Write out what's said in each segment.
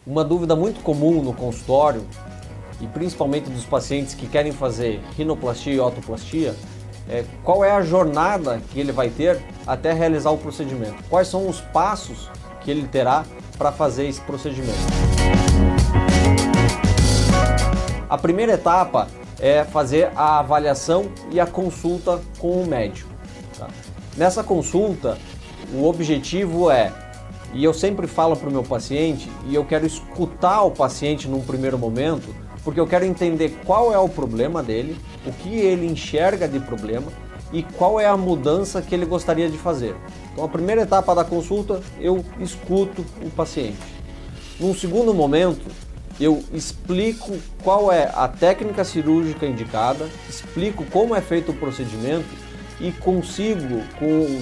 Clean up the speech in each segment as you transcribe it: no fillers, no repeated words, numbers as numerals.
Uma dúvida muito comum no consultório, e principalmente dos pacientes que querem fazer rinoplastia e otoplastia, é qual é a jornada que ele vai ter até realizar o procedimento. Quais são os passos que ele terá para fazer esse procedimento. A primeira etapa é fazer a avaliação e a consulta com o médico. Tá? Nessa consulta, o objetivo é, e eu sempre falo para o meu paciente, e eu quero escutar o paciente num primeiro momento, porque eu quero entender qual é o problema dele, o que ele enxerga de problema e qual é a mudança que ele gostaria de fazer. Então, a primeira etapa da consulta, eu escuto o paciente. Num segundo momento, eu explico qual é a técnica cirúrgica indicada, explico como é feito o procedimento e consigo,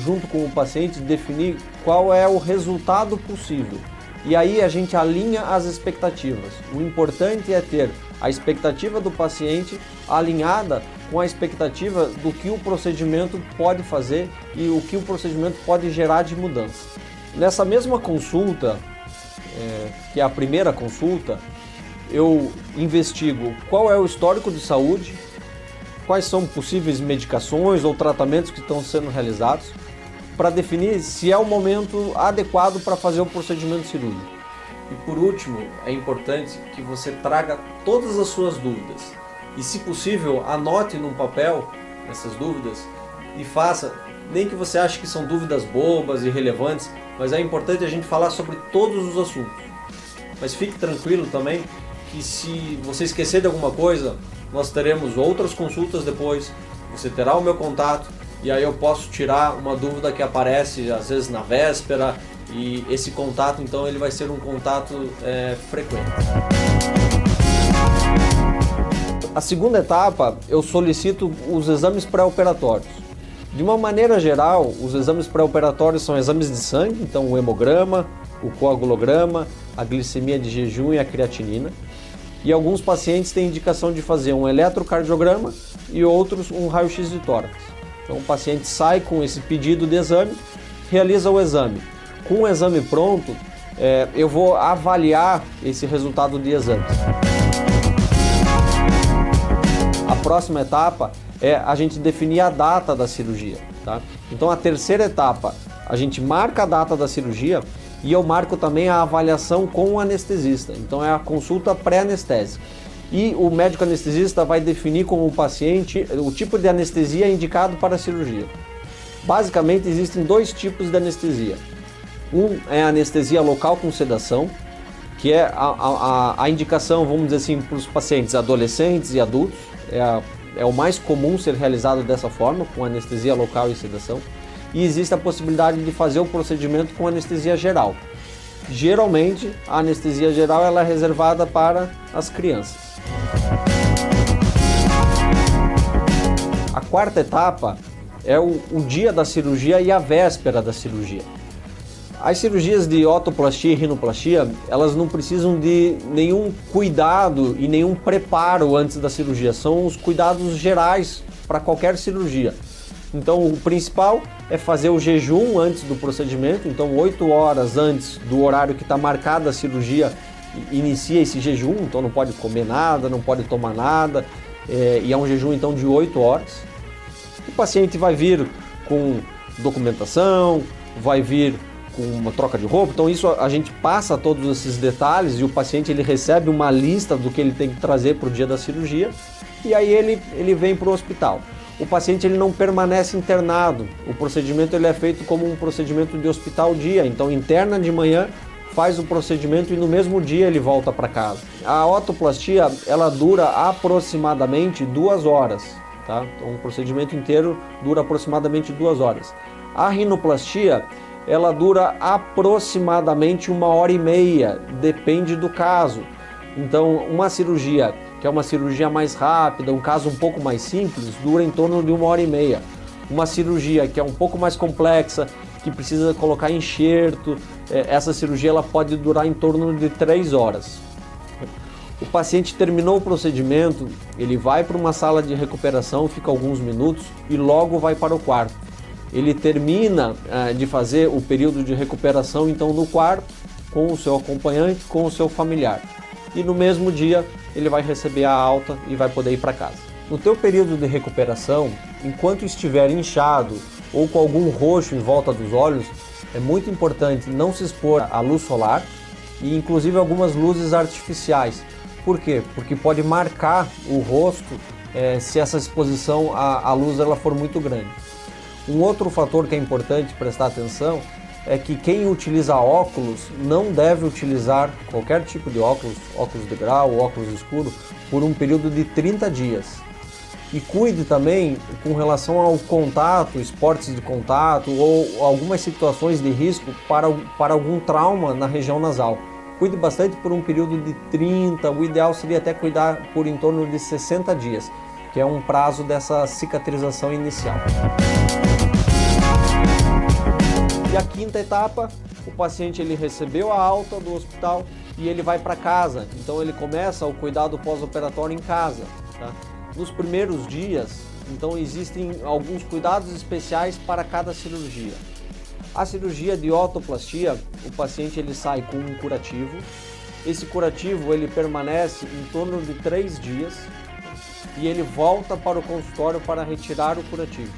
junto com o paciente, definir qual é o resultado possível. E aí a gente alinha as expectativas. O importante é ter a expectativa do paciente alinhada com a expectativa do que o procedimento pode fazer e o que o procedimento pode gerar de mudança. Nessa mesma consulta, que é a primeira consulta, eu investigo qual é o histórico de saúde, quais são possíveis medicações ou tratamentos que estão sendo realizados, para definir se é o momento adequado para fazer o procedimento cirúrgico. E por último, é importante que você traga todas as suas dúvidas e, se possível, anote num papel essas dúvidas e faça, nem que você ache que são dúvidas bobas, irrelevantes, mas é importante a gente falar sobre todos os assuntos. Mas fique tranquilo também que, se você esquecer de alguma coisa, nós teremos outras consultas depois, você terá o meu contato e aí eu posso tirar uma dúvida que aparece às vezes na véspera, e esse contato então ele vai ser um contato frequente. A segunda etapa, eu solicito os exames pré-operatórios. De uma maneira geral, os exames pré-operatórios são exames de sangue, então o hemograma, o coagulograma, a glicemia de jejum e a creatinina. E alguns pacientes têm indicação de fazer um eletrocardiograma e outros um raio-x de tórax. Então o paciente sai com esse pedido de exame, realiza o exame. Com o exame pronto, eu vou avaliar esse resultado de exames. A próxima etapa é a gente definir a data da cirurgia. Tá? Então a terceira etapa, a gente marca a data da cirurgia e eu marco também a avaliação com o anestesista. Então é a consulta pré-anestésica. E o médico anestesista vai definir com o paciente o tipo de anestesia indicado para a cirurgia. Basicamente existem dois tipos de anestesia. Um é a anestesia local com sedação, que é a indicação, vamos dizer assim, para os pacientes adolescentes e adultos. É o mais comum ser realizado dessa forma, com anestesia local e sedação. E existe a possibilidade de fazer o procedimento com anestesia geral. Geralmente, a anestesia geral ela é reservada para as crianças. A quarta etapa é o dia da cirurgia e a véspera da cirurgia. As cirurgias de otoplastia e rinoplastia, elas não precisam de nenhum cuidado e nenhum preparo antes da cirurgia. São os cuidados gerais para qualquer cirurgia. Então o principal é fazer o jejum antes do procedimento. Então 8 horas antes do horário que está marcada a cirurgia, inicia esse jejum. Então não pode comer nada, não pode tomar nada. E é um jejum então de 8 horas. O paciente vai vir com documentação, vai vir com uma troca de roupa, então isso a gente passa todos esses detalhes e o paciente ele recebe uma lista do que ele tem que trazer para o dia da cirurgia e aí ele vem para o hospital. O paciente ele não permanece internado, o procedimento ele é feito como um procedimento de hospital dia, então interna de manhã, faz o procedimento e no mesmo dia ele volta para casa. A otoplastia ela dura aproximadamente 2 horas, tá? Então o procedimento inteiro dura aproximadamente 2 horas. A rinoplastia ela dura aproximadamente 1h30, depende do caso. Então, uma cirurgia, que é uma cirurgia mais rápida, um caso um pouco mais simples, dura em torno de 1h30. Uma cirurgia que é um pouco mais complexa, que precisa colocar enxerto, essa cirurgia ela pode durar em torno de 3 horas. O paciente terminou o procedimento, ele vai para uma sala de recuperação, fica alguns minutos e logo vai para o quarto. Ele termina de fazer o período de recuperação então no quarto com o seu acompanhante, com o seu familiar. E no mesmo dia ele vai receber a alta e vai poder ir para casa. No teu período de recuperação, enquanto estiver inchado ou com algum roxo em volta dos olhos, é muito importante não se expor à luz solar e inclusive algumas luzes artificiais. Por quê? Porque pode marcar o rosto se essa exposição à luz ela for muito grande. Um outro fator que é importante prestar atenção é que quem utiliza óculos não deve utilizar qualquer tipo de óculos, óculos de grau, óculos escuro, por um período de 30 dias. E cuide também com relação ao contato, esportes de contato ou algumas situações de risco para algum trauma na região nasal. Cuide bastante por um período de 30, o ideal seria até cuidar por em torno de 60 dias, que é um prazo dessa cicatrização inicial. E a quinta etapa, o paciente ele recebeu a alta do hospital e ele vai para casa. Então ele começa o cuidado pós-operatório em casa. Tá? Nos primeiros dias, então existem alguns cuidados especiais para cada cirurgia. A cirurgia de otoplastia, o paciente ele sai com um curativo. Esse curativo ele permanece em torno de 3 dias e ele volta para o consultório para retirar o curativo.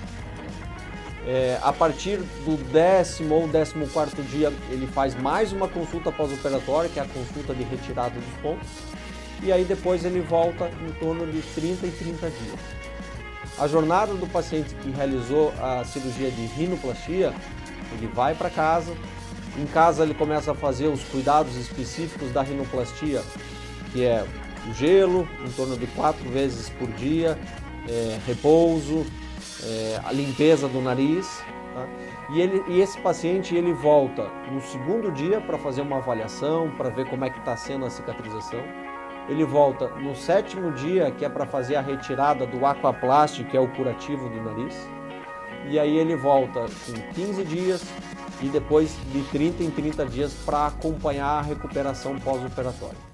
A partir do 10º ou 14º dia, ele faz mais uma consulta pós-operatória, que é a consulta de retirada dos pontos, e aí depois ele volta em torno de 30 e 30 dias. A jornada do paciente que realizou a cirurgia de rinoplastia, ele vai para casa, em casa ele começa a fazer os cuidados específicos da rinoplastia, que é o gelo, em torno de 4 vezes por dia, repouso, a limpeza do nariz, tá? E esse paciente ele volta no segundo dia para fazer uma avaliação, para ver como é que está sendo a cicatrização. Ele volta no 7º dia, que é para fazer a retirada do aquaplast, que é o curativo do nariz. E aí ele volta com 15 dias e depois de 30 em 30 dias para acompanhar a recuperação pós-operatória.